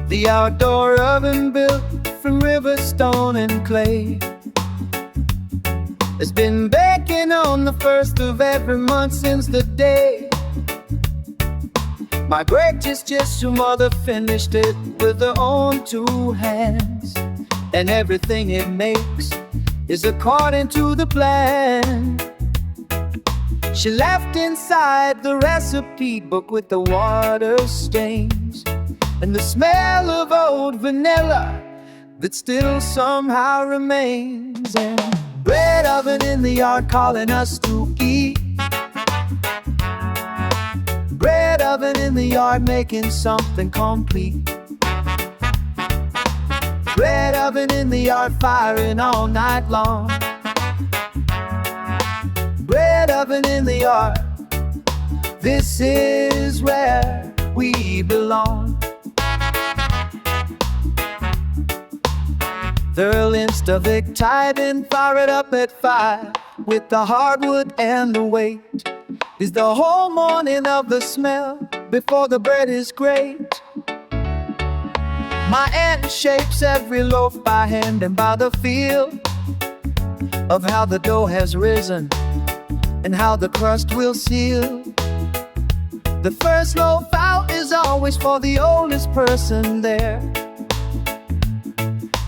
The outdoor oven built from river stone and clay has been baking on the first of every month since the day my greatest mother finished it with her own 2 hands. And everything it makes is according to the plan she left inside the recipe book with the water stains and the smell of old vanilla that still somehow remains. And bread oven in the yard calling us to eat. Bread oven in the yard making something complete. Bread oven in the yard firing all night long. Bread oven in the yard, this is where we belong. They'll Instavic tied and fire it up at 5 with the hardwood and the weight is the whole morning of the smell before the bread is great. My aunt shapes every loaf by hand and by the feel of how the dough has risen and how the crust will seal. The first loaf out is always for the oldest person there,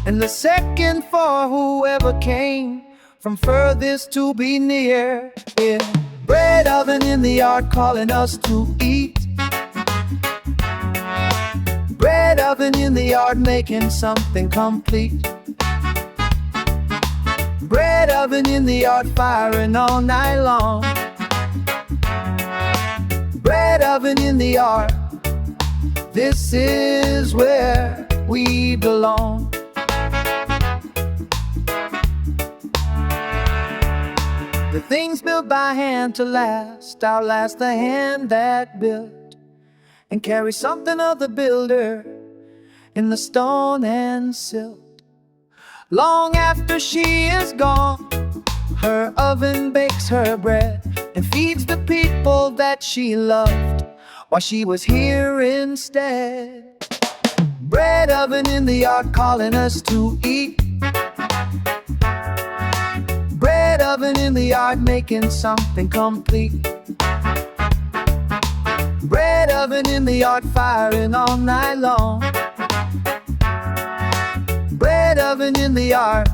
and the second for whoever came from furthest to be near. Yeah. Bread oven in the yard calling us to eat. Bread oven in the yard making something complete. Bread oven in the yard firing all night long. Bread oven in the yard, this is where we belong. The things built by hand to last outlast the hand that built, and carry something of the builder in the stone and silt. Long after she is gone, her oven bakes her bread and feeds the people that she loved while she was here instead. Bread oven in the yard calling us to eat. Bread oven in the yard making something complete. Bread oven in the yard firing all night long. Bread oven in the yard,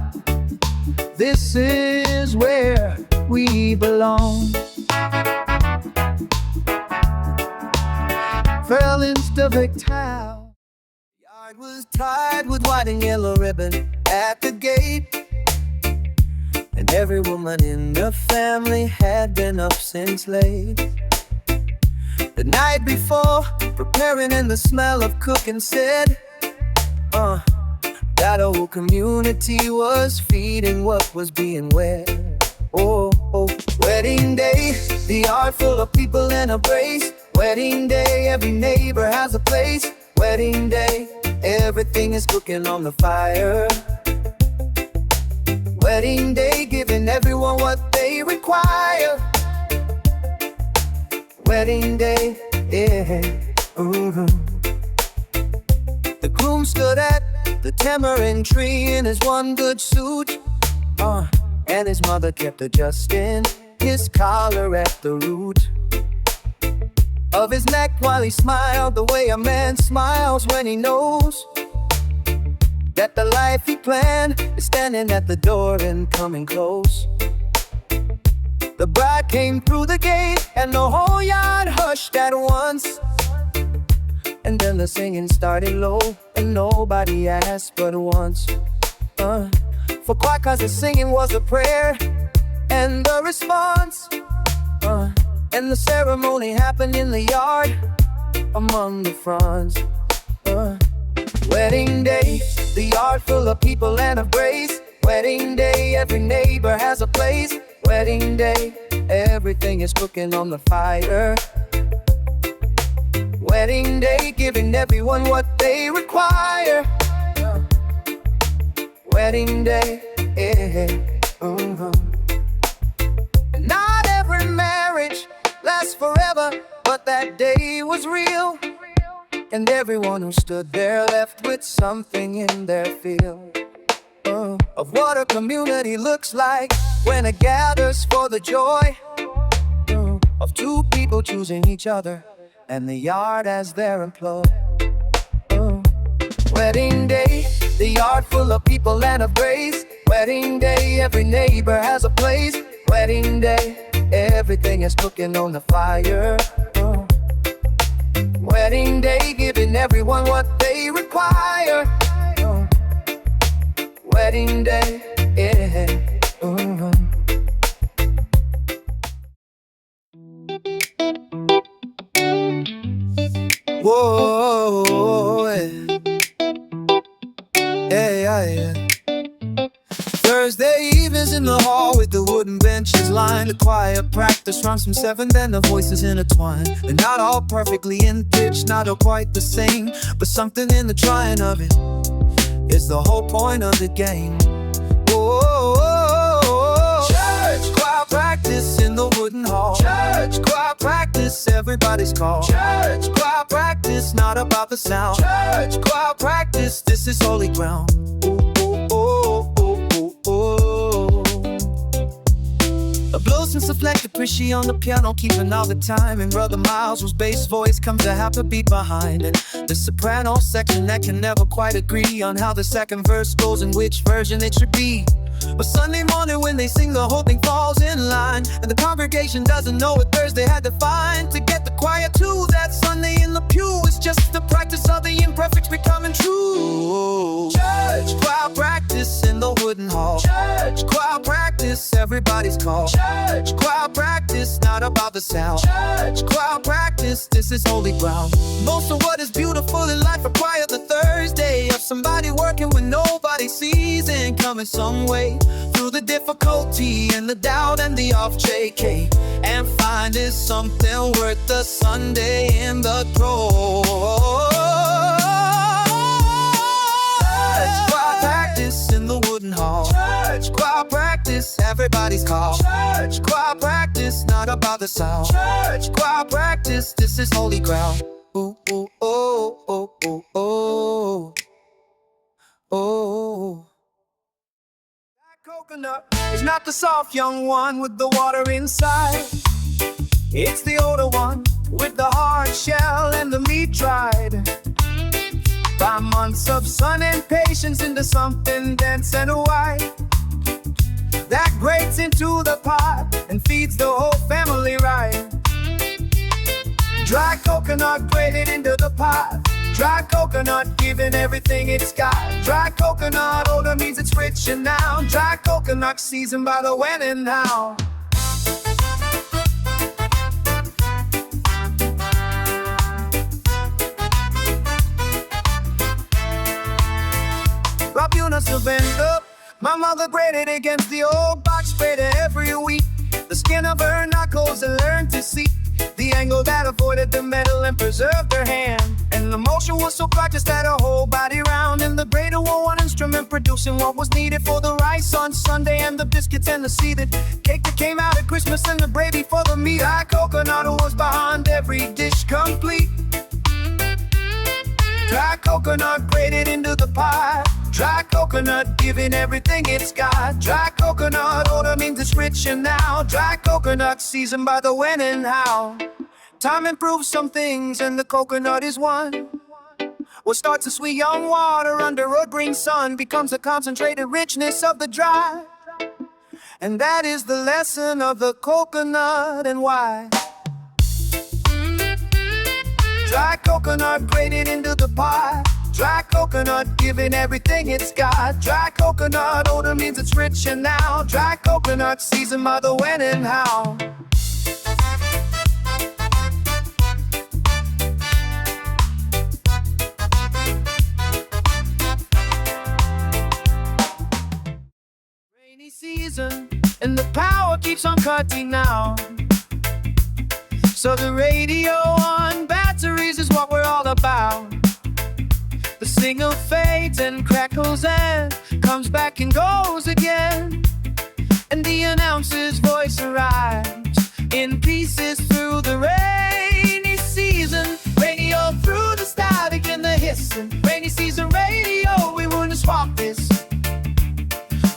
this is where we belong. Fell into the town. The yard was tied with white and yellow ribbon at the gate, and every woman in the family had been up since late. The night before, preparing in the smell of cooking said, that whole community was feeding what was being wed. Oh, wedding day, the yard full of people in a brace. Wedding day, every neighbor has a place. Wedding day, everything is cooking on the fire. Wedding day, giving everyone what they require. Wedding day, yeah. The groom stood at the tamarind tree in his one good suit, and his mother kept adjusting his collar at the root of his neck while he smiled the way a man smiles when he knows that the life he planned is standing at the door and coming close. The bride came through the gate and the whole yard hushed at once. And then the singing started low and nobody asked but once. For quiet 'cause the singing was a prayer and the response. And the ceremony happened in the yard among the fronds. Wedding day, the yard full of people and a brace. Wedding day, every neighbor has a place. Wedding day, everything is cooking on the fire. Wedding day, giving everyone what they require. wedding day. Not every marriage lasts forever, but that day was real. And everyone who stood there left with something in their field of what a community looks like when it gathers for the joy of two people choosing each other and the yard as their employ. Wedding day, the yard full of people and of grace. Wedding day, every neighbor has a place. Wedding day, everything is cooking on the fire. Wedding day, giving everyone what they require. Wedding day, yeah. Whoa, yeah. Thursday evenings in the hall with the wooden benches lined. The choir practice runs from 7, then the voices intertwine. They're not all perfectly in pitch, not all quite the same, but something in the trying of it is the whole point of the game. Whoa, church choir practice in the wooden hall. Church choir practice, everybody's called. Church choir practice, not about the sound. Church choir practice, this is holy ground. A blues and select appreciate on the piano, keeping all the time. And Brother Miles, whose bass voice comes to have a beat behind. And the soprano section that can never quite agree on how the second verse goes and which version it should be. But Sunday morning when they sing, the whole thing falls in line, and the congregation doesn't know what Thursday had to find. To get the choir to that Sunday in the pew is just the practice of the imperfect becoming true. Church choir practice in the wooden hall. Church choir practice, everybody's called. Church choir practice, not about the sound. Church choir practice, this is holy ground. Most of what is beautiful in life require the Thursday of somebody working when nobody sees and coming some way through the difficulty and the doubt and the off JK, and finding something worth the Sunday in the grove. Church choir practice in the wooden hall. Church choir practice, everybody's called. Church choir practice, not about the sound. Church choir practice, this is holy ground. Ooh, ooh, oh, oh, oh, oh, oh. Coconut is not the soft young one with the water inside. It's the older one with the hard shell and the meat dried by months of sun and patience into something dense and white that grates into the pot and feeds the whole family right. Dry coconut grated into the pot. Dry coconut giving everything it's got. Dry coconut odor means it's rich and now. Dry coconut seasoned by the when and now. Rabuna Savenda, my mother grated against the old box grater every week. The skin of her knuckles and learned to see the angle that avoided the metal and preserved her hand. And the motion was so practiced that her whole body round. And the grater were one instrument producing what was needed for the rice on Sunday and the biscuits and the seeded cake that came out at Christmas and the gravy for the meat. Dry coconut was behind every dish complete. Dry coconut grated into the pie. Dry coconut giving everything it's got. Dry coconut odor means it's rich and now. Dry coconut seasoned by the when and how. Time improves some things and the coconut is one. What starts a sweet young water under a green sun becomes a concentrated richness of the dry. And that is the lesson of the coconut and why. Dry coconut grated into the pie. Dry coconut giving everything it's got. Dry coconut odor means it's rich and now. Dry coconut seasoned by the when and how. Rainy season and the power keeps on cutting now. So the radio on batteries is what we're all about. The signal fades and crackles and comes back and goes again, and the announcer's voice arrives in pieces through the rainy season. Radio through the static and the hissing. Rainy season radio, we wouldn't swap this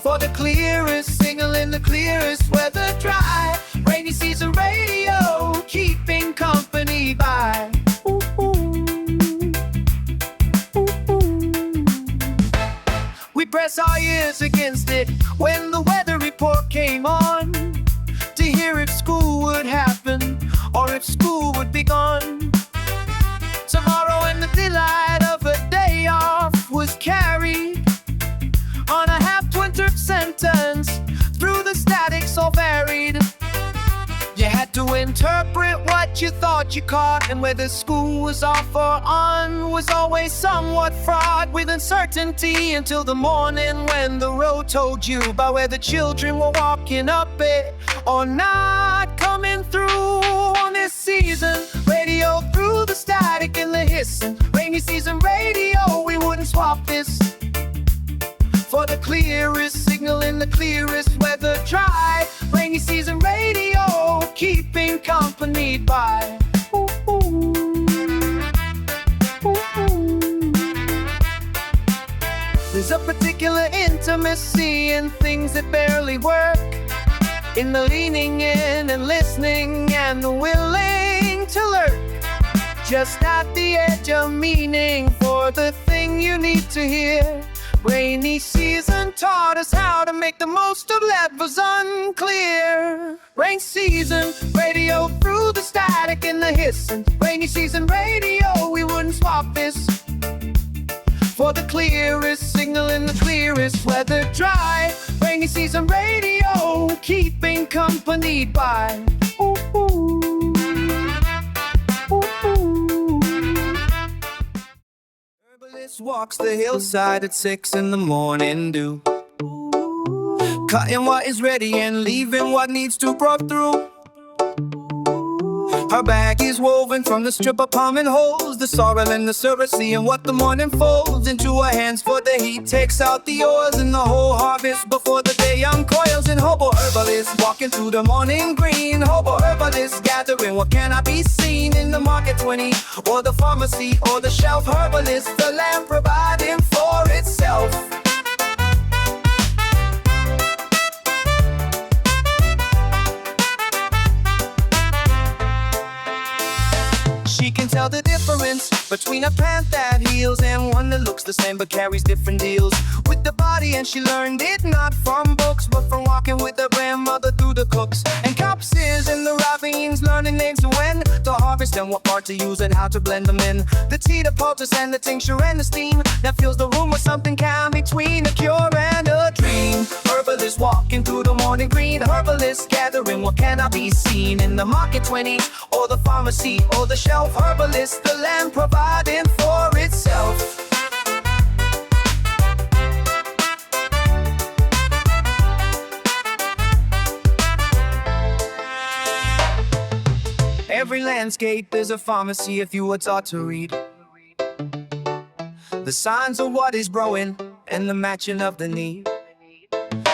for the clearest signal in the clearest weather dry. Rainy season radio, keeping company by. Ooh, ooh. Ooh, ooh. We press our ears against it when the weather report came on, to hear if school would happen or if school would be gone. Tomorrow and the delight of a day off was carried on a half-twintered sentence through the static so varied. You had to interpret what you thought you caught, and whether school was off or on was always somewhat fraught with uncertainty until the morning when the road told you about where the children were walking up it or not coming through on this season. Radio through the static and the hissing. Rainy season radio, we wouldn't swap this for the clearest signal in the clearest weather dry. Rainy season radio, keeping company by. Ooh, ooh. Ooh, ooh. There's a particular intimacy in things that barely work, in the leaning in and listening and the willing to lurk just at the edge of meaning for the thing you need to hear. Rainy season taught us how to make the most of that was unclear. Rain season radio through the static and the hissing. Rainy season radio, we wouldn't swap this for the clearest signal in the clearest weather dry. Rainy season radio, keeping company by. Ooh, ooh. Ooh, ooh. Herbalist walks the hillside at 6 in the morning dew, cutting what is ready and leaving what needs to break through. Her bag is woven from the strip of palm and holes, the sorrel and the syrup, seeing what the morning folds into her hands for the heat takes out the oils and the whole harvest before the day uncoils. And hobo herbalist walking through the morning green, hobo herbalist gathering what cannot be seen in the market 20 or the pharmacy or the shelf. Herbalist, the lamp providing for itself. She can tell the difference between a plant that heals and one that looks the same but carries different deals with the body. And she learned it not from books but from walking with her grandmother through the cooks and copses in the ravines, learning names and when to harvest and what part to use and how to blend them in. The tea, the poultice and the tincture and the steam that fills the room with something calm between a cure and a dream. Herbalist walking through the morning green, herbalist gathering what cannot be seen in the market 20 or the pharmacy or the shelf. Herbalist, the land providing for itself. Every landscape is a pharmacy if you were taught to read the signs of what is growing and the matching of the need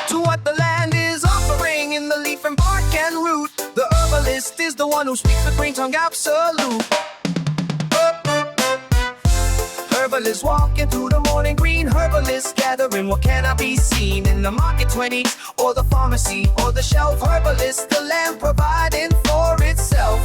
to what the land is offering in the leaf and bark and root. The herbalist is the one who speaks with green tongue absolute. Herbalist walking through the morning green, herbalist gathering what cannot be seen in the market 20 or the pharmacy or the shelf. Herbalist, the land providing for itself.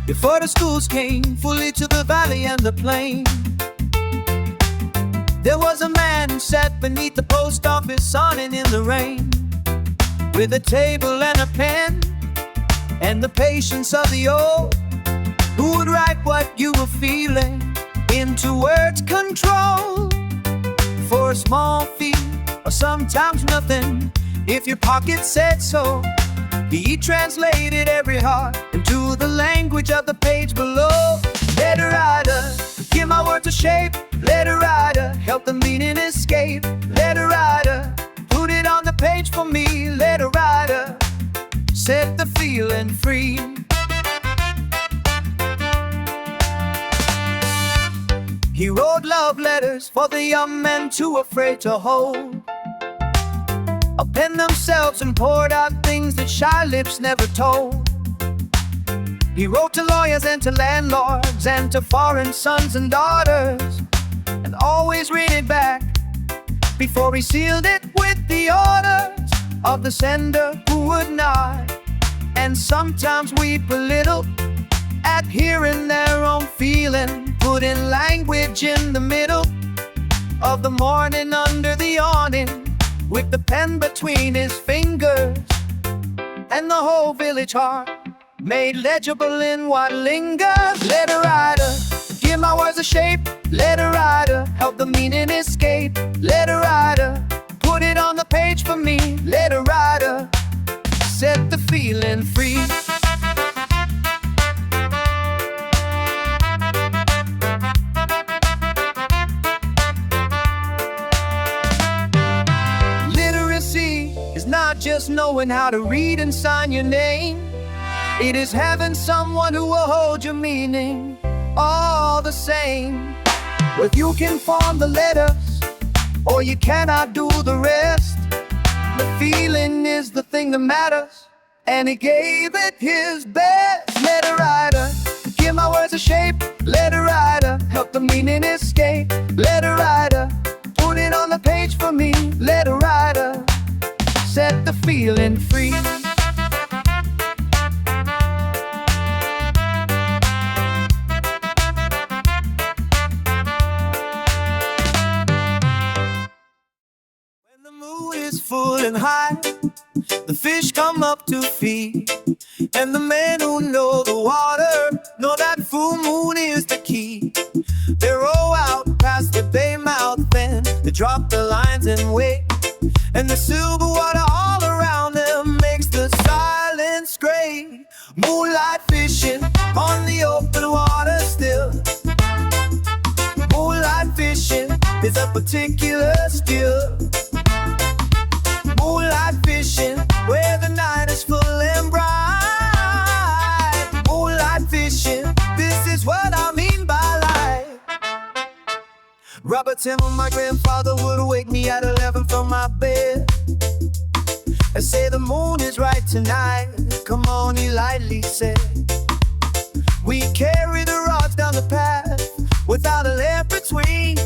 Before the schools came fully to the valley and the plain, there was a man who sat beneath the post office sunning in the rain, with a table and a pen and the patience of the old, who would write what you were feeling into words control for a small fee or sometimes nothing if your pocket said so. He translated every heart into the language of the page below. shape, let it ride her. Help the meaning escape, let it ride her. Put it on the page for me, let it ride her. Set the feeling free. He wrote love letters for the young men too afraid to hold. Penned themselves and poured out things that shy lips never told. He wrote to lawyers and to landlords and to foreign sons and daughters, and always read it back before he sealed it with the orders of the sender who would nod and sometimes weep a little at hearing their own feeling put in language in the middle of the morning under the awning, with the pen between his fingers, and the whole village heart made legible in what lingered. Let her ride her, give my words a shape. Let her ride her, help the meaning escape. Let her ride her, put it on the page for me. Let her ride her, set the feeling free. Not just knowing how to read and sign your name. It is having someone who will hold your meaning all the same. If you can form the letters or you cannot do the rest, the feeling is the thing that matters, and he gave it his best. Let her ride her, give my words a shape. Let her ride her, help the meaning escape. Let her ride her, put it on the page for me. Let her ride her, set the feeling free. When the moon is full and high, the fish come up to feed, and the men who know the water know that full moon is the key. They row out past the bay mouth, then they drop the lines and wait, and the silver water all around them makes the silence gray. Moonlight fishing on the open water still. Moonlight fishing is a particular skill. Moonlight fishing where the night is full and bright. Moonlight fishing, this is what I mean by life. Robert Timmer, my grandfather, would wake me at 11 from my bed and say the moon is right tonight. Come on, he lightly said. We carry the rods down the path without a lamp between,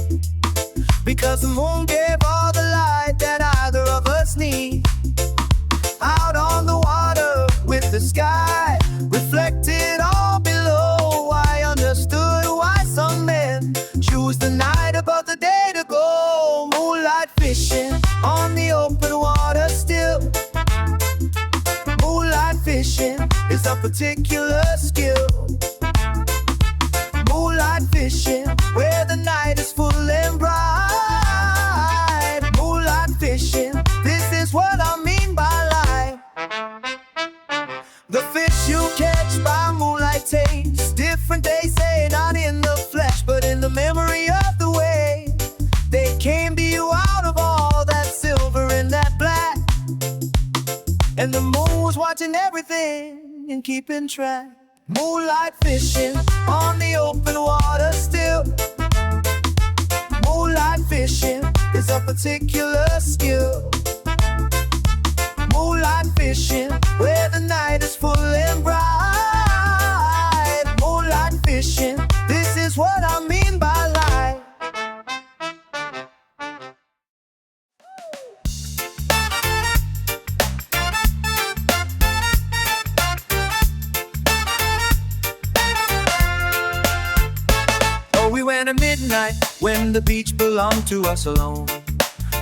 because the moon gave all the light that either of us need. Out on the water with the sky reflected all below, I understood why some men choose the night above the day to go. Moonlight fishing on the open water still. Moonlight fishing is a particular skill. Moonlight fishing where the night is full and bright. Moonlight fishing, this is what I mean by life. The fish you catch by moonlight taste different, they say, not in the flesh but in the memory of the way they came to you out of all that silver and that black. And the moon was watching everything and keeping track. Moonlight fishing on the open water still. Moonlight fishing is a particular skill. Moonlight fishing where the night is full and bright. Moonlight fishing, this is what I mean by life. Oh, we went at midnight when the beach belonged to us alone.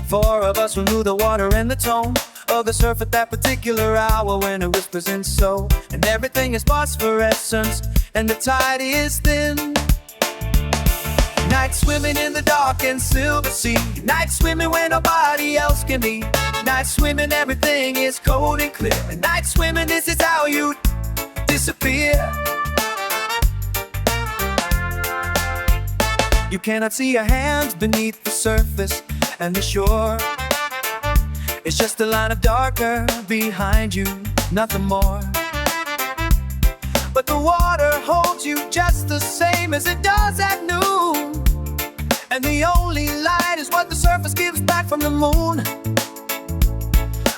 Four of us who knew the water and the tone of the surf at that particular hour, when it whispers in so, and everything is phosphorescence and the tide is thin. Night swimming in the dark and silver sea. Night swimming where nobody else can be. Night swimming, everything is cold and clear. And night swimming, this is how you disappear. You cannot see your hands beneath the surface, and the shore is just a line of darker behind you, nothing more. But the water holds you just the same as it does at noon, and the only light is what the surface gives back from the moon.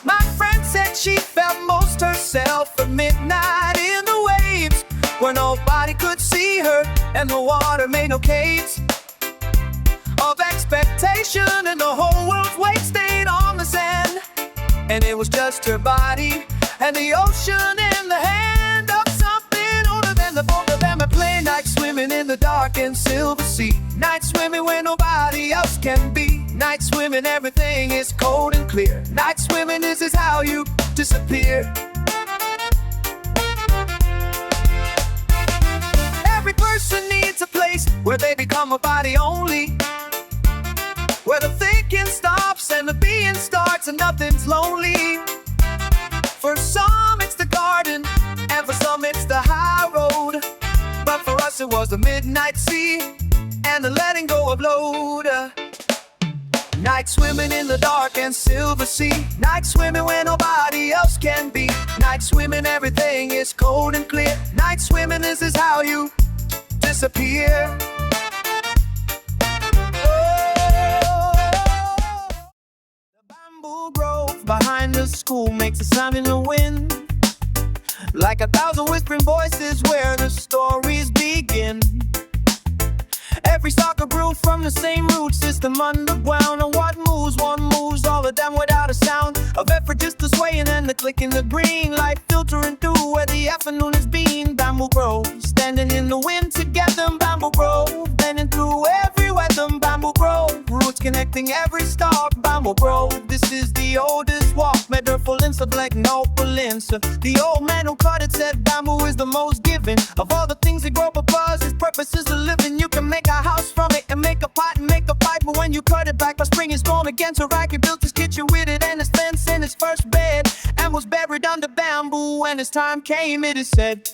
My friend said she felt most herself at midnight in the waves, where nobody could see her and the water made no caves of expectation, and the whole world's weight stayed on the sand, and it was just her body and the ocean in the hand of something older than the both of them. Are playing night swimming in the dark and silver sea, night swimming where nobody else can be, night swimming everything is cold and clear, night swimming this is how you disappear. Every person needs a place where they become a body only, where the thinking stops and the being starts and nothing's lonely. For some it's the garden, and for some it's the high road, but for us it was the midnight sea and the letting go of load. Night swimming in the dark and silver sea, night swimming where nobody else can be, night swimming everything is cold and clear, night swimming this is how you disappear. Grove behind the school makes a sound in the wind, like 1,000 whispering voices where the stories begin. Every stalker grew from the same root system underground, and what moves, one moves, all of them without a sound of effort, just the swaying and the clicking, the green light filtering through where the afternoon is being. Bamboo Grove, standing in the wind together, Bamboo Grove, bending through every weather, Bamboo Grove, roots connecting every stalk, Bamboo Grove, this is the oldest walk, metaphor of black noble answer. The old man who cut it said bamboo is the most giving of all the things that grow up above. Its purpose is to live in. You can make a house from it and make a pot and make a pipe, but when you cut it back by spring it's gone again. So Rocky built his kitchen with it and his fence and his first bed, and was buried under bamboo. When his time came, it is said,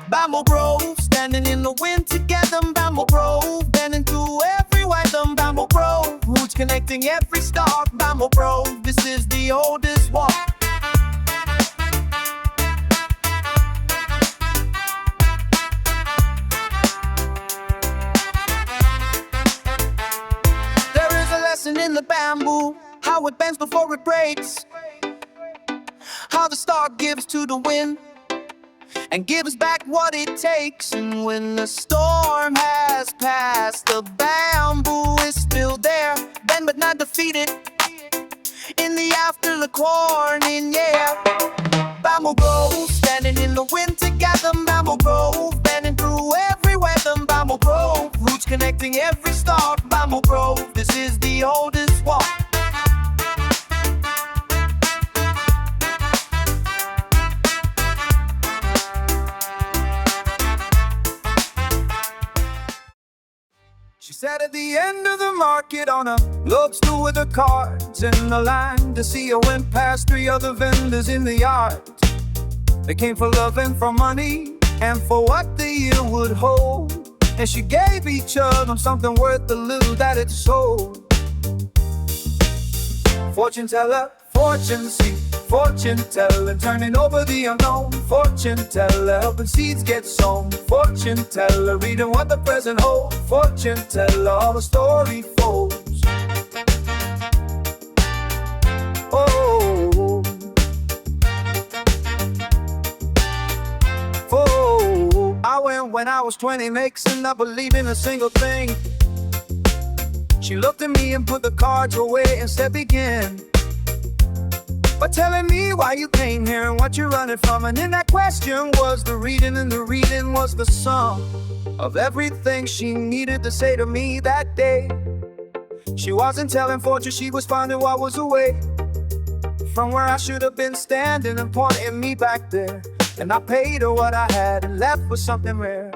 Bamboo Grove, standing in the wind together, Bamboo Grove, bending through every weather, Bamboo Grove, roots connecting every stalk, Bamboo Grove, this is the oldest walk. There is a lesson in the bamboo, how it bends before it breaks, how the stalk gives to the wind and gives back what it takes. And when the storm has passed, the bamboo is still there, bent but not defeated in the after the corning, yeah. Bamboo Grove, standing in the wind together, Bamboo Grove, bending through every weather, Bamboo Grove, roots connecting every stalk, Bamboo Grove, this is the oldest walk. She sat at the end of the market on a log stool with her cards in the line to see her went past 3 other vendors in the yard. They came for love and for money and for what the year would hold, and she gave each of them something worth the little that it sold. Fortune teller, fortune seeker, fortune teller, turning over the unknown. Fortune teller, helping seeds get sown. Fortune teller, reading what the present holds. Fortune teller, all the story folds. Oh, oh, I went when I was 20, mixing up, believing a single thing. She looked at me and put the cards away and said, begin by telling me why you came here and what you're running from. And in that question was the reading, and the reading was the sum of everything she needed to say to me that day. She wasn't telling fortune, she was finding what was away from where I should have been standing and pointing me back there. And I paid her what I had and left with something rare.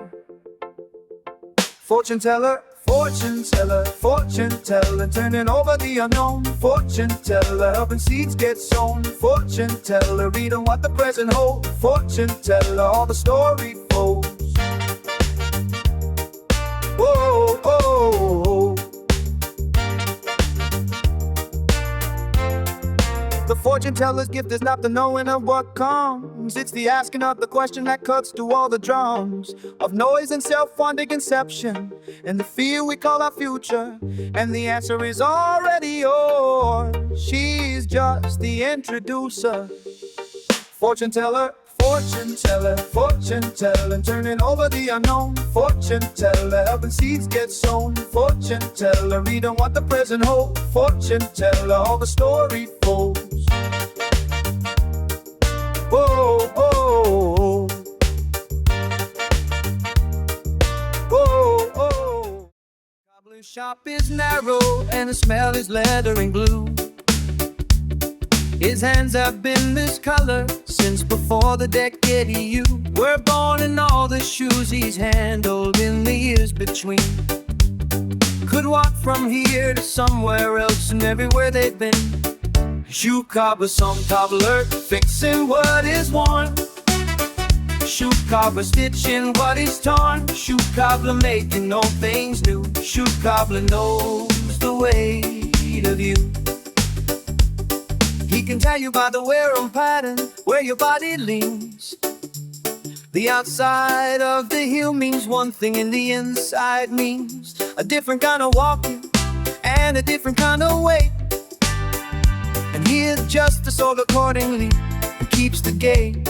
Fortune teller, fortune teller, fortune teller, turning over the unknown. Fortune teller, helping seeds get sown. Fortune teller, reading what the present holds. Fortune teller, all the story folds. Whoa. storyteller's gift is not the knowing of what comes. It's the asking of the question that cuts through all the drums of noise and self-funded conception and the fear we call our future. And the answer is already yours. She's just the introducer. Fortune teller, fortune teller, fortune teller, turning over the unknown. Fortune teller, helping seeds get sown. Fortune teller, reading what the present holds. Fortune teller, all the story folds. Whoa, whoa, whoa, whoa. Cobbler's shop is narrow and the smell is leather and glue. His hands have been this color since before the decade you were born, and all the shoes he's handled in the years between could walk from here to somewhere else and everywhere they've been. Shoe cobbler, some cobbler, fixing what is worn. Shoe cobbler, stitching what is torn. Shoe cobbler, making all things new. Shoe cobbler knows the weight of you. He can tell you by the wear and pattern where your body leans. The outside of the heel means one thing and the inside means a different kind of walking and a different kind of weight. And he adjusts the sole accordingly and keeps the gait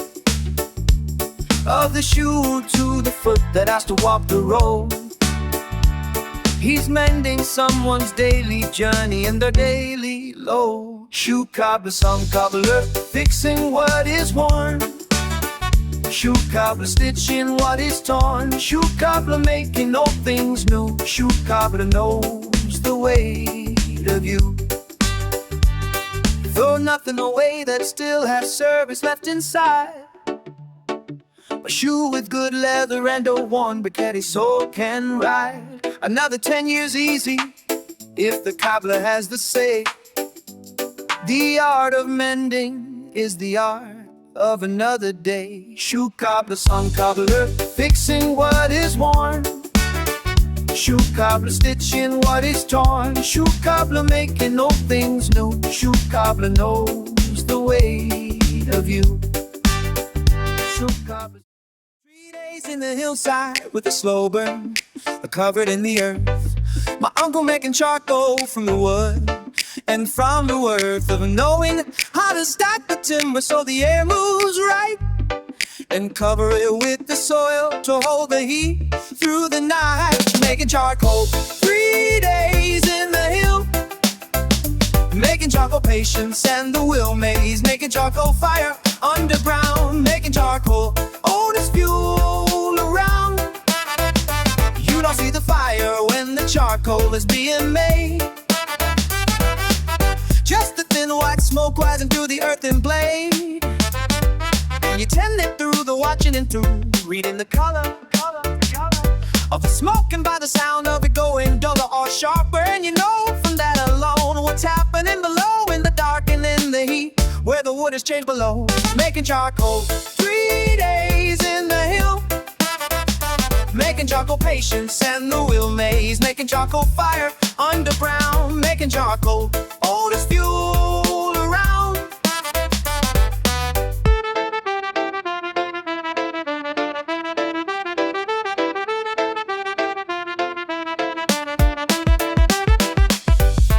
of the shoe to the foot that has to walk the road. He's mending someone's daily journey and their daily load. Shoe cobbler, some cobbler, fixing what is worn. Shoe cobbler, stitching what is torn. Shoe cobbler, making all things new. Shoe cobbler knows the weight of you. Throw nothing away that still has service left inside. A shoe with good leather and a worn Beekeeper sole can ride another 10 years easy if the cobbler has the say. The art of mending is the art of another day. Shoe cobbler, some cobbler, fixing what is worn. Shoe cobbler, stitching what is torn. Shoe cobbler, making all things new. Shoe cobbler knows the weight of you. Shoe cobbler. 3 days in the hillside with a slow burn, covered in the earth. My uncle making charcoal from the wood and from the worth of knowing how to stack the timber so the air moves right, and cover it with the soil to hold the heat through the night. Making charcoal 3 days in the hill, making charcoal patience and the will maze. Making charcoal fire underground, making charcoal oldest fuel around. You don't see the fire when the charcoal is being made, just the thin white smoke rising through the earthen blade. And you tend it through the watching and through reading the color of the smoke, and by the sound of it going duller or sharper. And you know from that alone what's happening below in the dark and in the heat where the wood is changed below. Making charcoal 3 days in the hill, making charcoal patience and the will maze. Making charcoal fire underground, making charcoal oldest fuel around.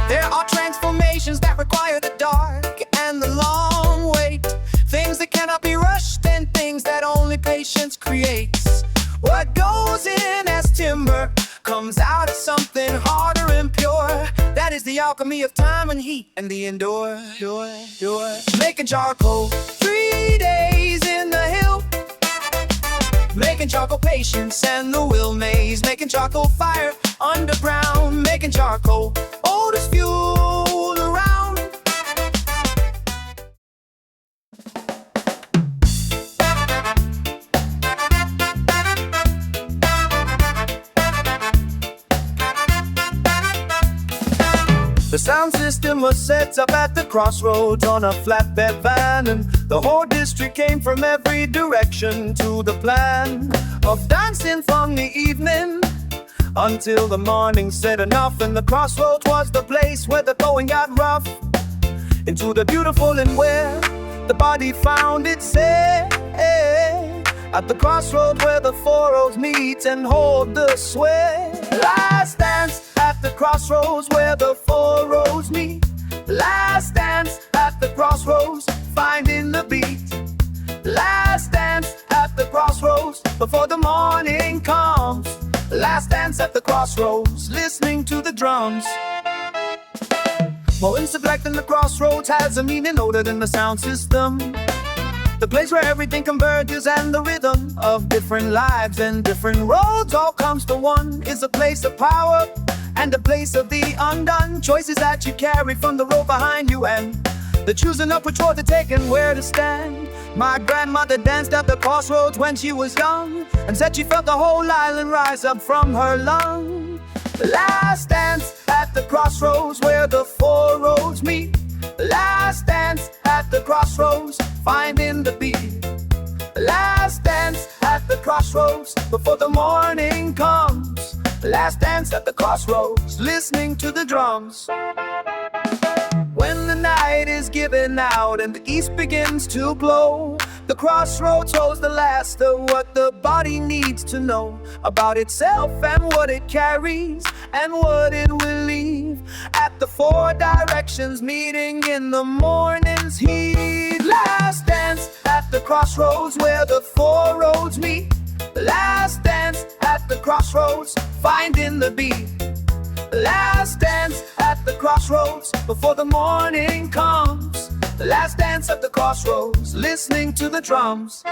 There are transformations that require the dark and the long wait, things that cannot be rushed and things that only patience creates. What goes in as timber comes out as something harder and pure. That is the alchemy of time and heat and the endure. Making charcoal 3 days in the hill, making charcoal patience and the will maze. Making charcoal fire underground, making charcoal oldest fuel around. The sound system was set up at the Crossroads on a flatbed van, and the whole district came from every direction to the plan of dancing from the evening until the morning. Said enough, and the Crossroads was the place where the going got rough, into the beautiful and where the body found its say. At the crossroads where the four roads meet and hold the sway. Last dance at the crossroads where the four roads meet. Last dance at the crossroads, finding the beat. Last dance at the crossroads before the morning comes. Last dance at the crossroads, listening to the drums. More intellect than the crossroads has a meaning older than the sound system. The place where everything converges and the rhythm of different lives and different roads all comes to one. Is a place of power and a place of the undone. Choices that you carry from the road behind you and the choosing of which road to take and where to stand. My grandmother danced at the crossroads when she was young and said she felt the whole island rise up from her lung. Last dance at the crossroads where the four roads meet. Last dance at the crossroads, finding the beat. Last dance at the crossroads before the morning comes. Last dance at the crossroads, listening to the drums. When the night is given out and the east begins to glow, the crossroads holds the last of what the body needs to know about itself and what it carries and what it will leave. At the four directions meeting in the morning's heat. Last dance at the crossroads where the four roads meet. Last dance at the crossroads, finding the beat. Last dance at the crossroads before the morning comes. Last dance at the crossroads, listening to the drums.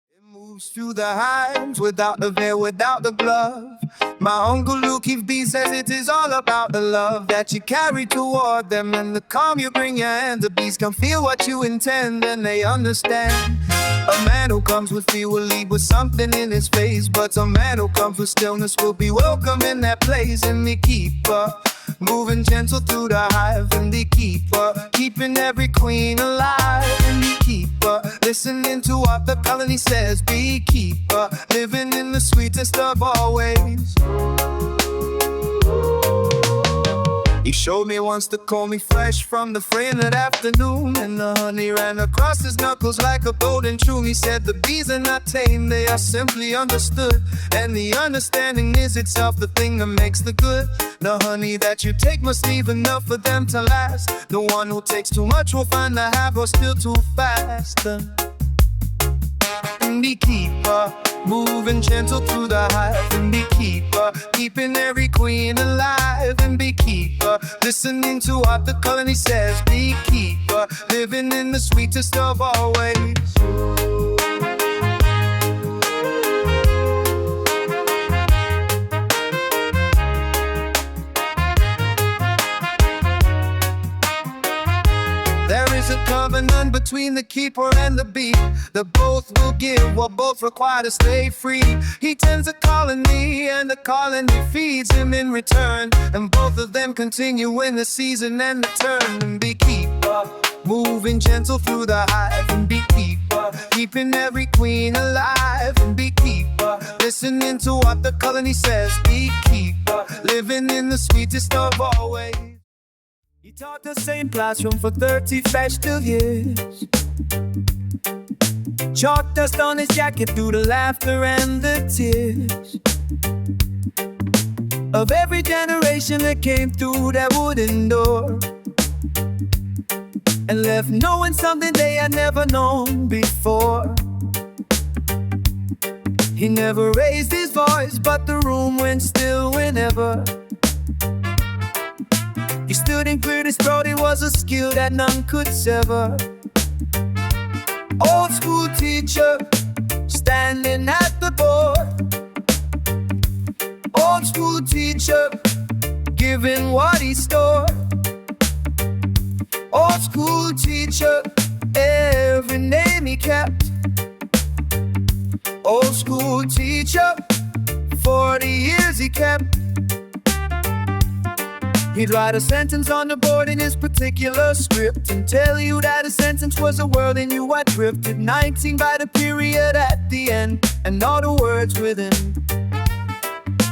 It moves through the hives without the veil, without the glove. My Uncle Luke B says it is all about the love that you carry toward them and the calm you bring your hand. The bees can feel what you intend and they understand. A man who comes with fear will lead with something in his face, but a man who comes with stillness will be welcome in that place. And Beekeeper, moving gentle through the hive. And Beekeeper, keeping every queen alive. And Beekeeper, listening to what the colony says. Beekeeper, living in the sweetest of all ways. He showed me once to comb me fresh from the frame that afternoon, and the honey ran across his knuckles like a golden chew. He said the bees are not tame, they are simply understood, and the understanding is itself the thing that makes the good. The honey that you take must leave enough for them to last. The one who takes too much will find the hive or still too fast. And Beekeeper, moving gentle through the hive. And Beekeeper, keeping every queen alive. And Beekeeper, listening to what the colony says. Beekeeper, living in the sweetest of all ways. There is a covenant between the keeper and the bee. The both will give what both require to stay free. He tends a colony and the colony feeds him in return, and both of them continue in the season and the turn. And Beekeeper, moving gentle through the hive. And Beekeeper, keeping every queen alive. And Beekeeper, listening to what the colony says. Beekeeper, living in the sweetest of all ways. He taught the same classroom for 30 festive years. Chalk dust on his jacket through the laughter and the tears of every generation that came through that wooden door, and left knowing something they had never known before. He never raised his voice, but the room went still whenever he stood and cleared his throat. It was a skill that none could sever. Old school teacher, standing at the board. Old school teacher, giving what he stored. Old school teacher, every name he kept. Old school teacher, 40 years he kept. He'd write a sentence on the board in his particular script and tell you that a sentence was a word and you had drifted 19 by the period at the end and all the words within.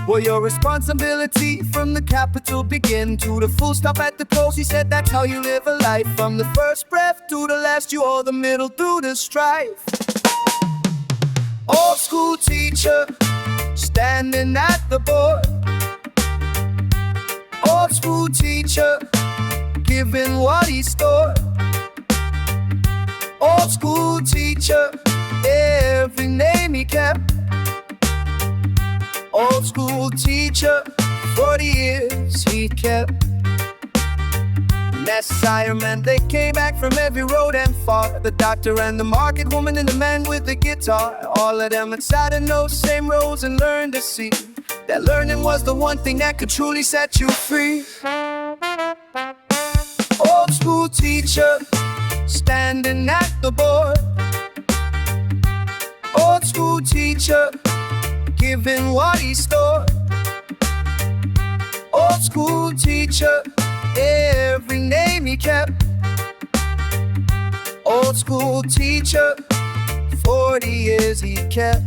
Will your responsibility from the capital begin to the full stop at the close? He said that's how you live a life. From the first breath to the last, you hold the middle through the strife. Old school teacher, standing at the board. Old school teacher, giving what he stored. Old school teacher, every name he kept. Old school teacher, 40 years he kept. That firemen, they came back from every road and far. The doctor and the market woman and the man with the guitar. All of them inside in those same roads and learned to see that learning was the one thing that could truly set you free. Old school teacher, standing at the board. Old school teacher, giving what he stored. Old school teacher, every name he kept. Old school teacher, 40 years he kept.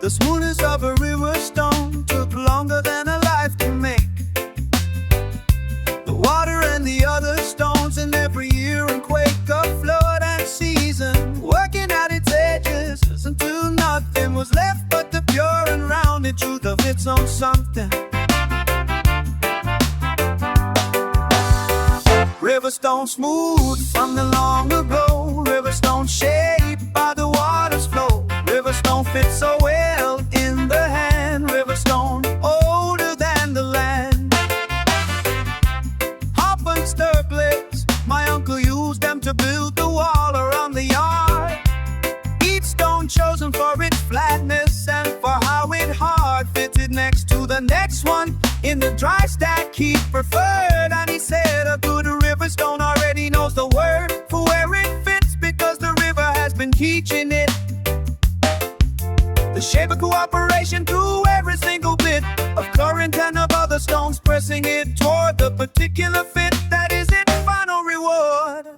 The smoothness of a river stone took longer than a life to make. The water and the other stones in every year and quake of flood and season, working at its edges until nothing was left but the pure and rounded truth of its own something. River stone smooth from the long ago. River stone shaped by the water's flow. River stone fits so well in the hand. River stone older than the land. Hop and stirruplets, my uncle used them to build the wall around the yard. Each stone chosen for its flatness and for how it hard fitted next to the next one in the dry stack he preferred. And he said a good river stone already knows the word for where it fits, because the river has been teaching it the shape of cooperation through every single bit of current and of other stones, pressing it toward the particular fit that is its final reward.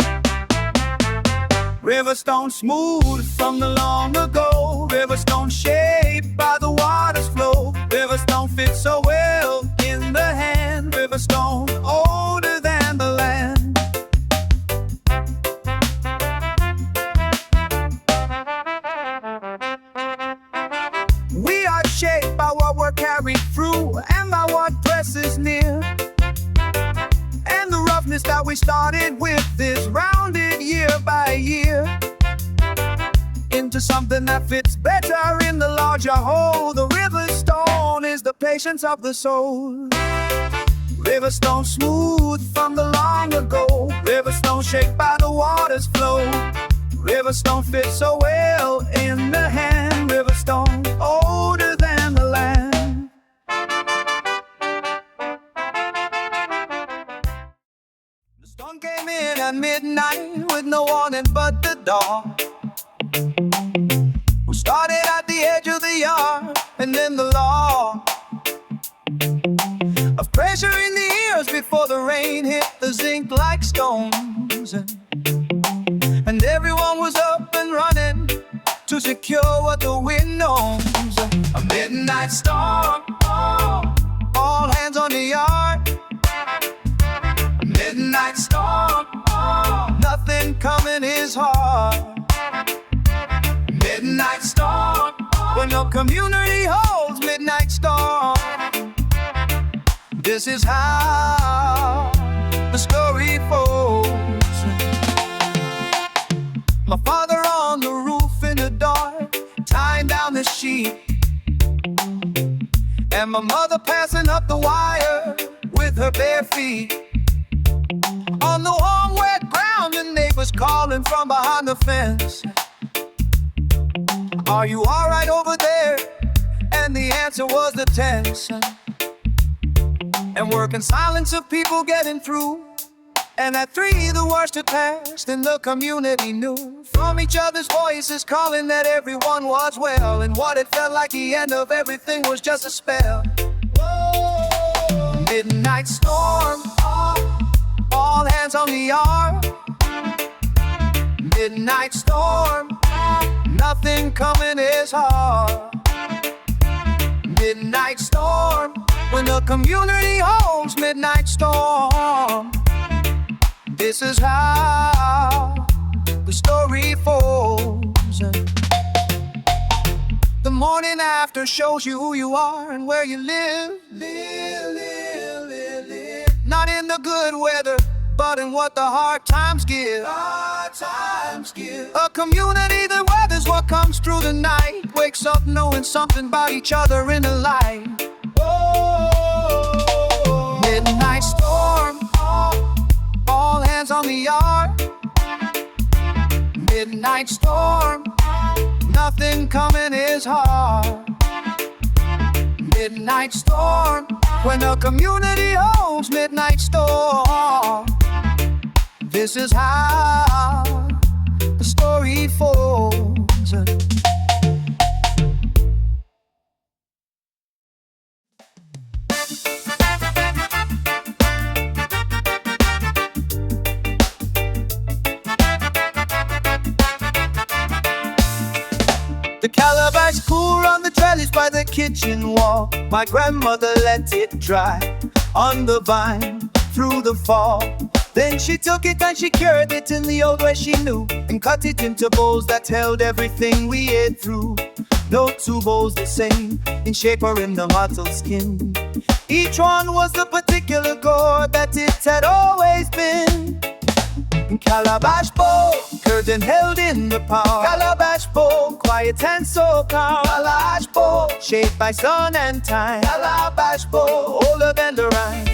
River stone smooth from the long ago. River stone shaped by the water's flow. River stone fits so well in the hand. River stone older than the land. We are shaped by what we're carried through and by what presses near. And the roughness that we started with is rounded year by year into something that fits better in the larger whole. The river stone is the patience of the soul. River stone smooth from the long ago. River stone shaped by the water's flow. River stone fits so well in the hand. River stone older than the land. The storm came in at midnight with no warning but the dawn. We started at the edge of the yard, and then the law of pressure in the ears before the rain hit the zinc like stones. And everyone was up and running to secure what the wind knows. A midnight storm, all hands on the yard. A midnight storm, nothing coming is hard. Midnight storm, when your community holds midnight storm. This is how the story folds. My father on the roof in the dark, tying down the sheet, and my mother passing up the wire with her bare feet. On the warm wet ground, the neighbors calling from behind the fence. Are you alright over there? And the answer was the tense. And working silence of people getting through And at 3 the worst had passed and the community knew from each other's voices calling that everyone was well. And what it felt like the end of everything was just a spell. Whoa. Midnight storm, all hands on the yard. Midnight storm, nothing coming is hard. Midnight storm, when the community holds midnight storm. This is how the story folds. The morning after shows you who you are and where you live. Not in the good weather, but in what the hard times give. A community that weathers what comes through the night, wakes up knowing something about each other in the light. Whoa. Midnight storm, all hands on the yard. Midnight storm, nothing coming is hard. Midnight storm, when the community holds midnight storm. This is how the story folds. The calabash pool on the trellis by the kitchen wall. My grandmother let it dry on the vine through the fall. Then she took it and she cured it in the old way she knew, and cut it into bowls that held everything we ate through. No 2 bowls the same, in shape or in the mottled skin. Each one was the particular gourd that it had always been. Calabash bowl, curtain held in the palm. Calabash bowl, quiet and so calm. Calabash bowl, shaped by sun and time. Calabash bowl, older than the rhyme.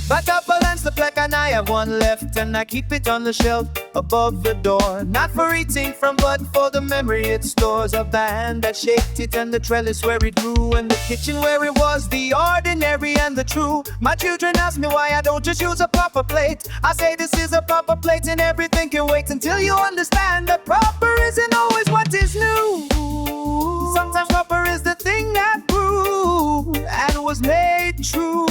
But I balance the plaque and I have one left, and I keep it on the shelf above the door. Not for eating from, but for the memory it stores of the hand that shaped it, and the trellis where it grew, and the kitchen where it was the ordinary and the true. My children ask me why I don't just use a proper plate. I say this is a proper plate and everything can wait until you understand that proper isn't always what is new. Sometimes proper is the thing that grew and was made true.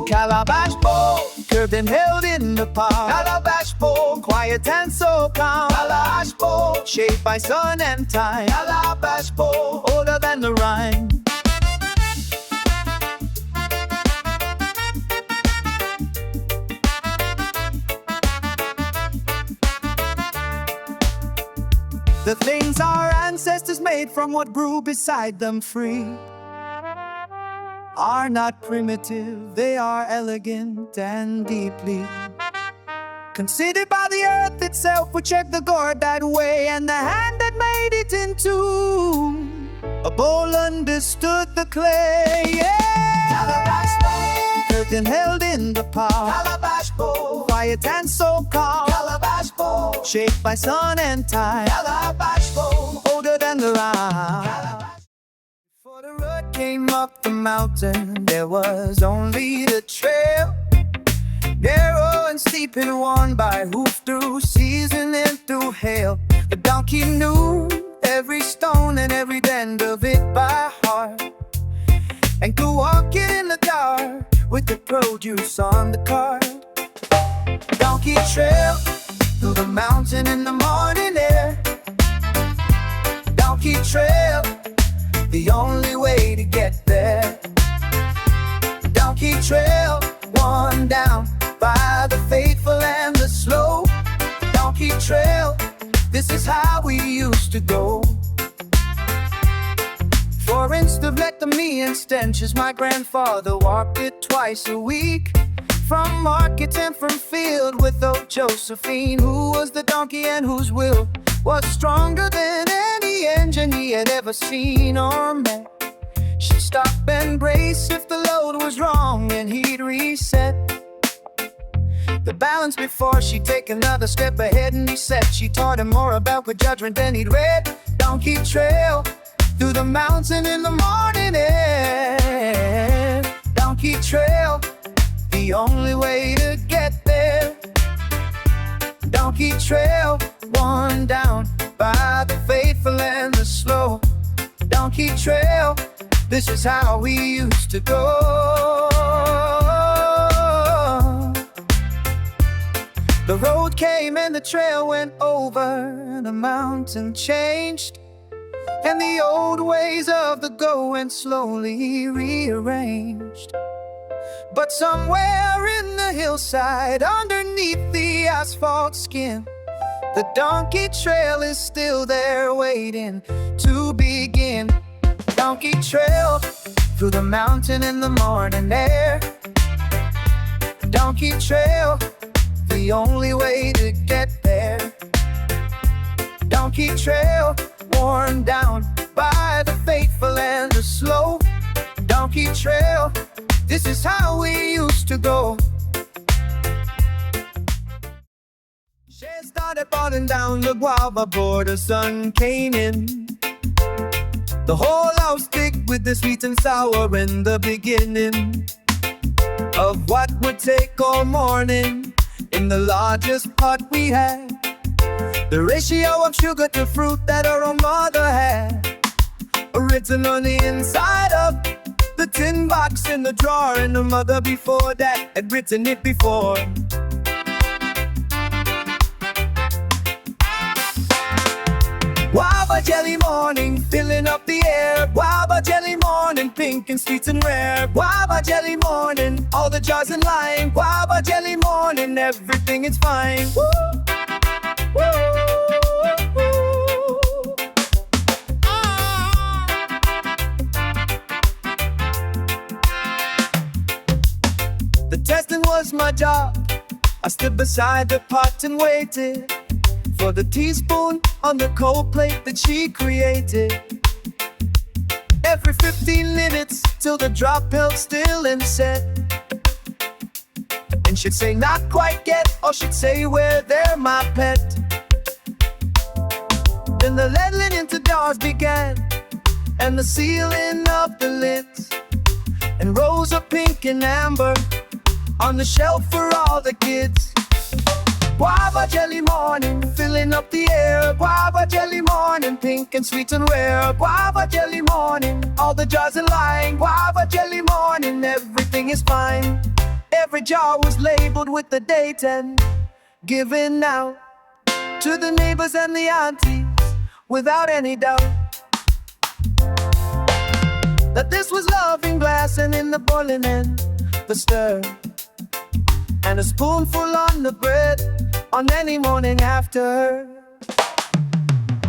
Calabash bowl, curved and held in the palm. Calabash bowl, quiet and so calm. Calabash bowl, shaped by sun and time. Calabash bowl, older than the rhyme. The things our ancestors made from what grew beside them free are not primitive, they are elegant and deeply considered by the earth itself, which checked the gourd that way, and the hand that made it into a bowl understood the clay. Yeah. Calabash bowl, curtain held in the palm. Calabash bowl, quiet and so calm. Calabash bowl, shaped by sun and time. Calabash bowl, older than the rhyme. Before the road came up the mountain, there was only the trail, narrow and steep and worn by hoof through season and through hail. The donkey knew every stone and every bend of it by heart, and could walk it in the dark with the produce on the cart. Donkey trail through the mountain in the morning air. Donkey trail, the only way to get there. Donkey trail, worn down by the faithful and the slow. Donkey trail, this is how we used to go. For instance, let the me and stenches, my grandfather walked it twice a week. From market and from field with old Josephine, who was the donkey and whose will was stronger than any engine he had ever seen or met. She'd stop and brace if the load was wrong, and he'd reset the balance before she'd take another step ahead, and he said she taught him more about good judgment than he'd read. Donkey trail through the mountain in the morning air. Donkey trail, the only way to get Donkey trail worn down by the faithful and the slow. Donkey trail, this is how we used to go. The road came and the trail went over, the mountain changed, and the old ways of the go went slowly rearranged. But somewhere in the hillside, underneath the asphalt skin, the donkey trail is still there waiting to begin. Donkey trail through the mountain in the morning air. Donkey trail, the only way to get there. Donkey trail worn down by the faithful and the slow. Donkey trail, this is how we used to go. Shares started falling down the Guava Bowl, the sun came in. The whole house thick with the sweet and sour in the beginning of what would take all morning. In the largest pot we had, the ratio of sugar to fruit that our own mother had, written on the inside of the tin box in the drawer, and the mother before that had written it before. Guava jelly morning, filling up the air. Guava jelly morning, pink and sweet and rare. Guava jelly morning, all the jars in line. Guava jelly morning, everything is fine. Woo! Woo! The testing was my job. I stood beside the pot and waited for the teaspoon on the cold plate that she created. Every 15 minutes till the drop held still and set, and she'd say not quite yet, or she'd say where there my pet. Then the ladling into jars began, and the sealing of the lids, and rows of pink and amber on the shelf for all the kids. Guava jelly morning, filling up the air. Guava jelly morning, pink and sweet and rare. Guava jelly morning, all the jars in line. Guava jelly morning, everything is fine. Every jar was labeled with the date and given out to the neighbors and the aunties without any doubt that this was love in glass and in the boiling and the stir, and a spoonful on the bread on any morning after.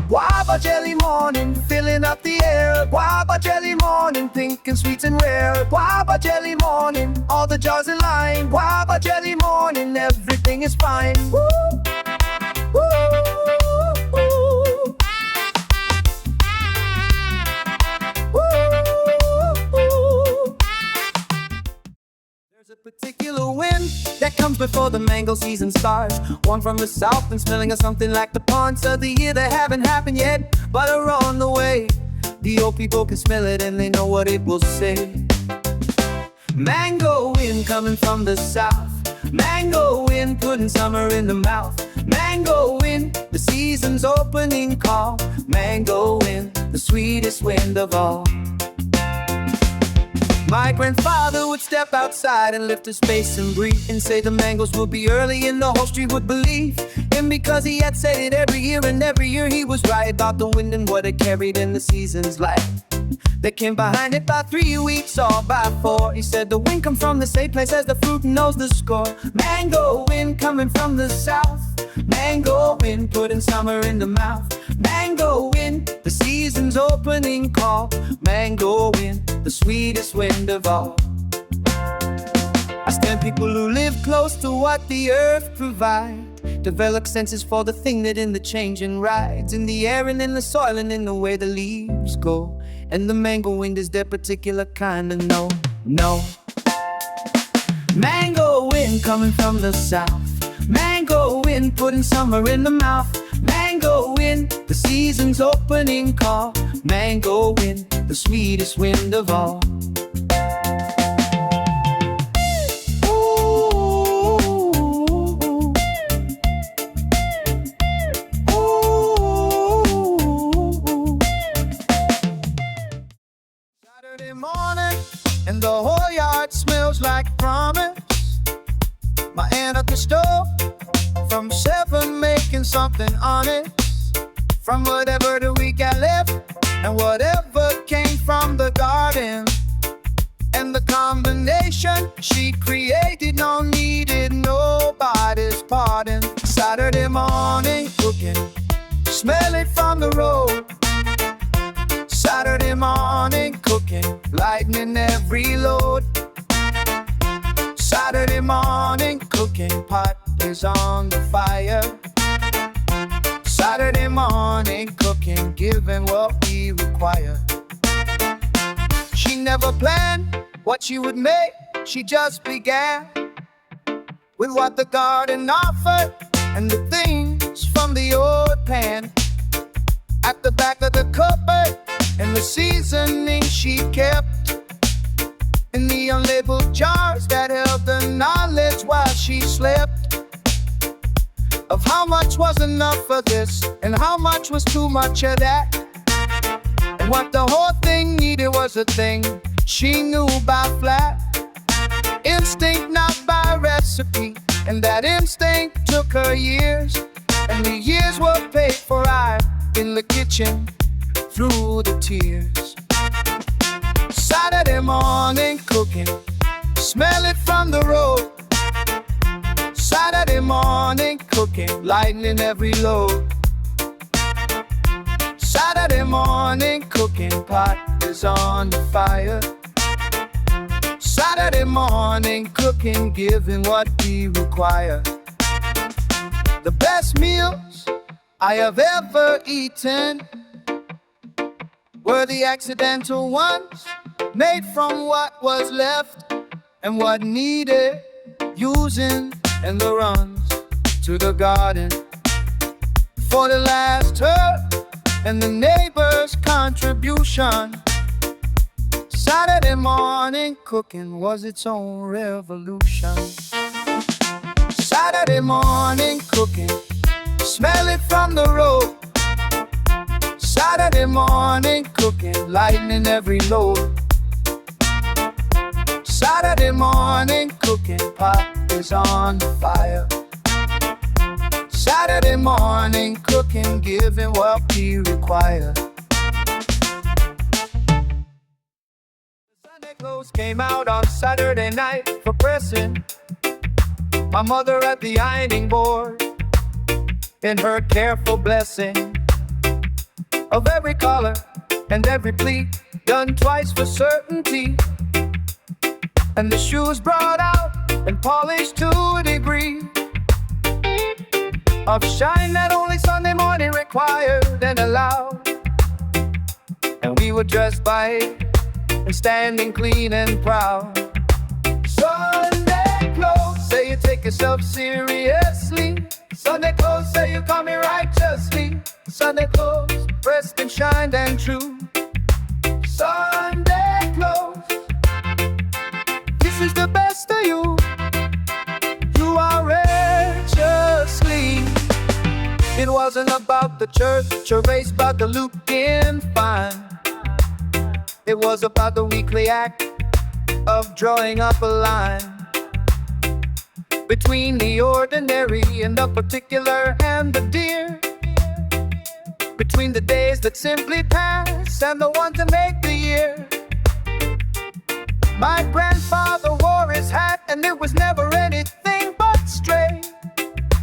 Guava jelly morning, filling up the air. Guava jelly morning, pink and sweet and rare. Guava jelly morning, all the jars in line. Guava jelly morning, everything is fine. Woo! Woo! Woo! Woo! There's a particular wind that comes before the mango season starts. One from the south and smelling of something like the ponds of the year that haven't happened yet, but are on the way. The old people can smell it and they know what it will say. Mango wind coming from the south. Mango wind putting summer in the mouth. Mango wind, the season's opening call. Mango wind, the sweetest wind of all. My grandfather would step outside and lift his face and breathe and say the mangoes would be early and the whole street would believe him, because he had said it every year, and every year he was right about the wind and what it carried in the season's light. They came behind it by 3 weeks or by 4. He said the wind come from the same place as the fruit and knows the score. Mango wind coming from the south. Mango wind putting summer in the mouth. Mango wind, the season's opening call. Mango wind, the sweetest wind of all. I stand people who live close to what the earth provides, develop senses for the thing that in the changing rides, in the air and in the soil and in the way the leaves go. And the mango wind is their particular kind of no. Mango wind coming from the south. Mango wind putting summer in the mouth. Mango wind, the season's opening call. Mango wind, the sweetest wind of all. Ooh, making something honest from whatever the week I left and whatever came from the garden. And the combination she created no needed nobody's pardon. Saturday morning cooking, smell it from the road. Saturday morning cooking, lightening every load. Saturday morning cooking, pot is on the fire. Saturday morning cooking, giving what we require. She never planned what she would make, she just began with what the garden offered and the things from the old pan. At the back of the cupboard and the seasoning she kept in the unlabeled jars that held the knowledge while she slept of how much was enough of this and how much was too much of that. And what the whole thing needed was a thing she knew by flat instinct, not by recipe. And that instinct took her years, and the years were paid for I in the kitchen through the tears. Saturday morning cooking, smell it from the road. Saturday morning cooking, lightening every load. Saturday morning cooking, pot is on the fire. Saturday morning cooking, giving what we require. The best meals I have ever eaten were the accidental ones, made from what was left and what needed using, and the runs to the garden for the last herb and the neighbor's contribution. Saturday morning cooking was its own revolution. Saturday morning cooking, smell it from the road. Saturday morning cooking, lightening every load. Saturday morning cooking, pot is on the fire. Saturday morning cooking, giving what we require. Sunday clothes came out on Saturday night for pressing. My mother at the ironing board, in her careful blessing of every collar and every pleat, done twice for certainty. And the shoes brought out and polished to a degree of shine that only Sunday morning required and allowed. And we were dressed by it and standing clean and proud. Sunday clothes say you take yourself seriously. Sunday clothes say you call me righteously. Sunday clothes pressed and shined and true. Sunday clothes, this is the best of you. You are righteously. It wasn't about the church or race, about the looking fine. It was about the weekly act of drawing up a line between the ordinary and the particular and the dear, between the days that simply pass and the one to make the year. My grandfather wore his hat and it was never anything but straight,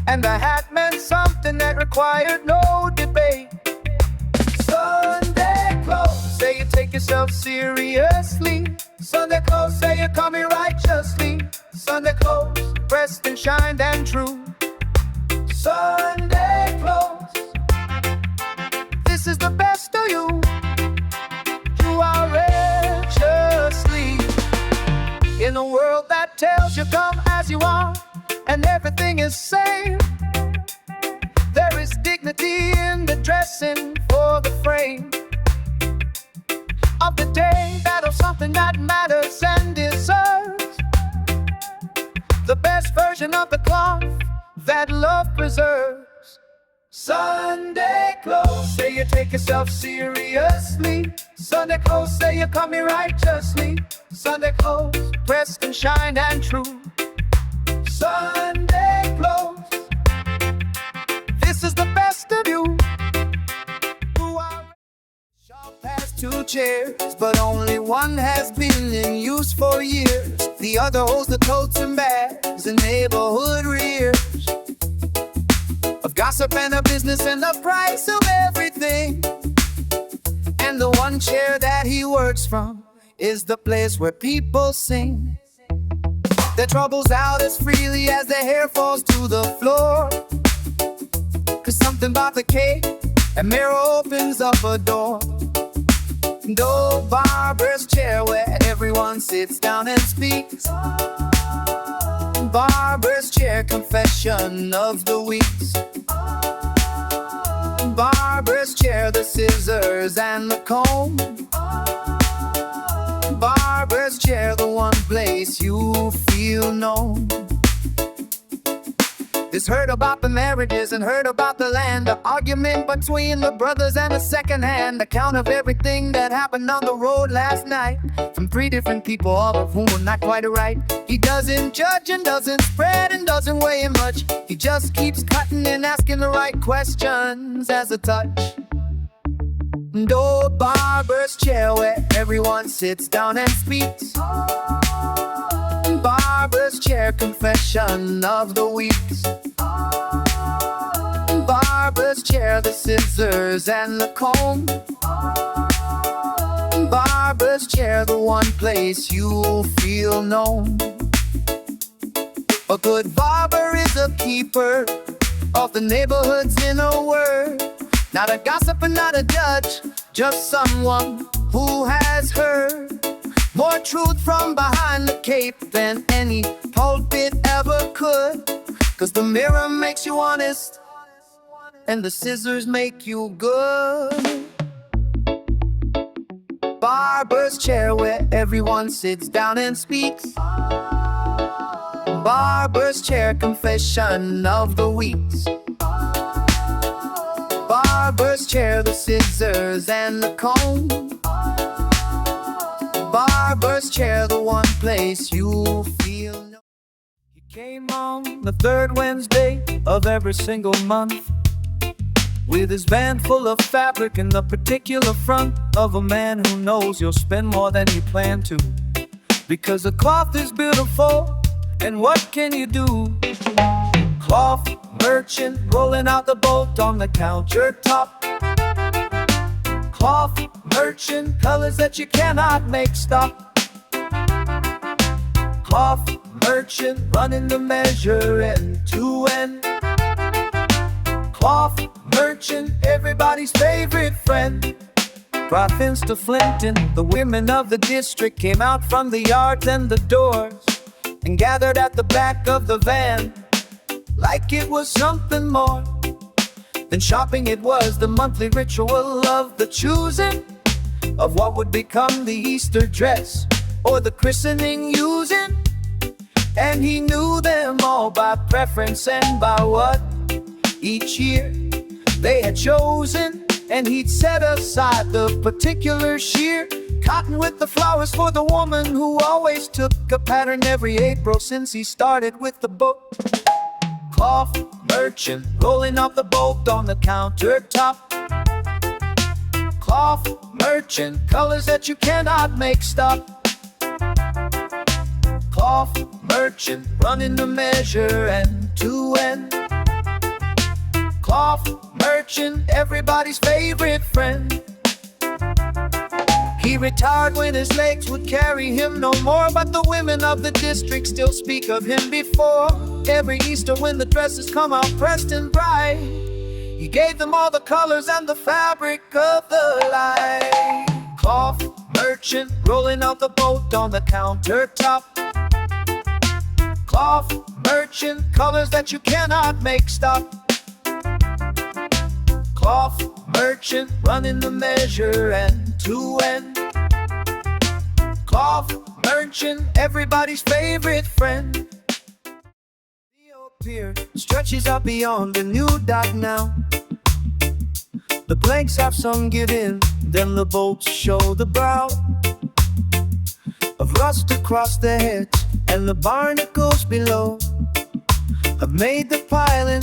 and the hat meant something that required no debate. Sunday clothes say you take yourself seriously. Sunday clothes say you call me righteously. Sunday clothes pressed and shined and true. Sunday clothes, this is the best of you. You are righteously. In a world that tells you come as you are and everything is safe, there is dignity in the dressing for the frame of the day, that of something that matters and deserves the best version of the cloth that love preserves. Sunday clothes say you take yourself seriously. Sunday clothes say you call me righteously. Sunday clothes pressed and shined and true. Sunday clothes, this is the best of you. Shop has 2 chairs, but only one has been in use for years. The other holds the totes and bags and neighborhood rears of gossip and a business and the price of everything. And the one chair that he works from is the place where people sing their troubles out as freely as their hair falls to the floor. 'Cause something about the cake and mirror opens up a door. And old Barber's chair where everyone sits down and speaks. Barber's chair, confession of the weeks. Barber's chair, the scissors and the comb. Barber's chair, the one place you feel known. It's heard about the marriages and heard about the land, the argument between the brothers and a second hand account of everything that happened on the road last night from 3 different people, all of whom were not quite right. He doesn't judge and doesn't spread and doesn't weigh in much. He just keeps cutting and asking the right questions as a touch. And old Barber's chair where everyone sits down and speaks. Barber's chair, confession of the weeks. Barber's chair, the scissors and the comb. Barber's chair, the one place you'll feel known. A good barber is a keeper of the neighborhoods, in a word. Not a gossip and not a judge, just someone who has heard more truth from behind the cape than any pulpit ever could. 'Cause the mirror makes you honest and the scissors make you good. Barber's chair where everyone sits down and speaks. Barber's chair, confession of the weeks. Barber's chair, the scissors and the comb. Barber's chair, the one place you'll feel no. He came on the 3rd Wednesday of every single month with his van full of fabric and the particular front of a man who knows you'll spend more than you plan to. Because the cloth is beautiful, and what can you do? Cloth merchant rolling out the bolt on the countertop. Cloth merchant, colors that you cannot make stop. Cloth merchant, running the measure end to end. Cloth merchant, everybody's favorite friend. Province to Flinton, the women of the district came out from the yards and the doors and gathered at the back of the van like it was something more than shopping. It was the monthly ritual of the choosing of what would become the Easter dress or the christening using. And he knew them all by preference and by what each year they had chosen. And he'd set aside the particular sheer cotton with the flowers for the woman who always took a pattern every April since he started with the book. Cloth merchant rolling up the bolt on the countertop. Cloth merchant, colors that you cannot make stop. Cloth merchant, running the measure end to end. Cloth merchant, everybody's favorite friend. He retired when his legs would carry him no more, but the women of the district still speak of him before every Easter when the dresses come out pressed and bright. He gave them all the colors and the fabric of the light. Cloth merchant rolling out the boat on the countertop. Cloth merchant, colors that you cannot make stop. Cloth merchant, running the measure end to end. Cloth merchant, everybody's favorite friend. The Old Pier stretches out beyond the new dock now. The planks have sunk it in, then the boats show the brow of rust across the heads, and the barnacles below have made the piling